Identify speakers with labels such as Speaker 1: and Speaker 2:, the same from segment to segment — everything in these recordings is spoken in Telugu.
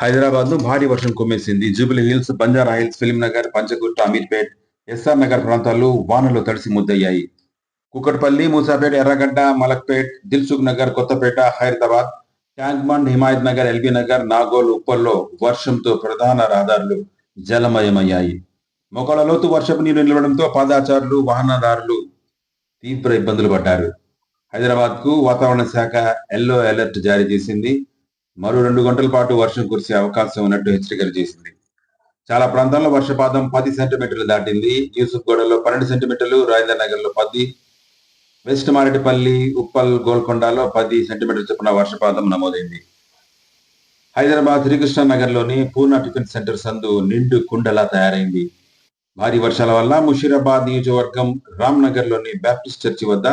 Speaker 1: హైదరాబాద్ లో భారీ వర్షం కుమ్మేసింది. Jubilee Hills, Banjara Hills, film Nagar, Panjagutta, Ameerpet, SR Nagar ప్రాంతాలు వానలో తడిసి ముద్దయ్యాయి. Kukatpally, Moosapet, Erragadda, Malakpet, Dilsukh Nagar, Kothapeta, Khairatabad, Tank Bund, Himayat Nagar, LB Nagar, Nagole, ఉప్పల్లో వర్షంతో ప్రధాన రహదారులు జలమయమయ్యాయి. మొక్కల లోతు వర్షపు నీరు నిలవడంతో పాదచారులు, వాహనదారులు తీవ్ర ఇబ్బందులు పడ్డారు. హైదరాబాద్ కు వాతావరణ శాఖ ఎల్లో అలర్ట్ జారీ చేసింది. మరో 2 గంటల పాటు వర్షం కురిసే అవకాశం ఉన్నట్టు హెచ్చరికలు చేసింది. చాలా ప్రాంతాల్లో వర్షపాతం 10 సెంటీమీటర్లు దాటింది. యూసుఫ్గూడలో 12 సెంటీమీటర్లు, రాజేంద్ర నగర్ లో 10, వెస్ట్ మారేడుపల్లి, ఉప్పల్, గోల్కొండలో 10 సెంటీమీటర్ల చొప్పున వర్షపాతం నమోదైంది. హైదరాబాద్ శ్రీకృష్ణ నగర్ లోని పూర్ణ టిఫిన్ సెంటర్ సందు నిండు కుండలా తయారైంది. భారీ వర్షాల వల్ల ముషీరాబాద్ నియోజకవర్గం రామ్నగర్ లోని బ్యాప్టిస్ట్ చర్చి వద్ద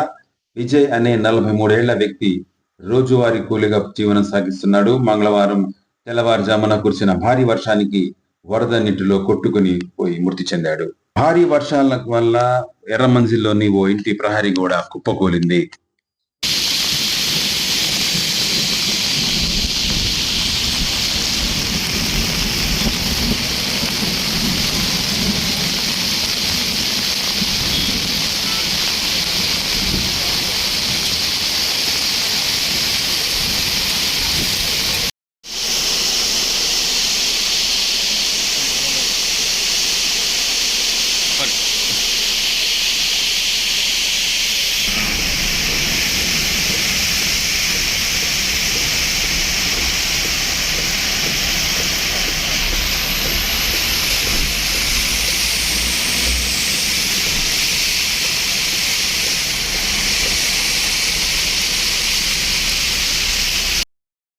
Speaker 1: విజయ్ అనే 43 ఏళ్ల వ్యక్తి రోజువారీ కూలీగా జీవనం సాగిస్తున్నాడు. మంగళవారం తెల్లవారుజామున కురిసిన భారీ వర్షానికి వరద నీటిలో కొట్టుకుని పోయి మృతి చెందాడు. భారీ వర్షాల వల్ల ఎర్రమంజిల్లోని ఓ ఇంటి ప్రహరీ గోడ కుప్పకూలింది.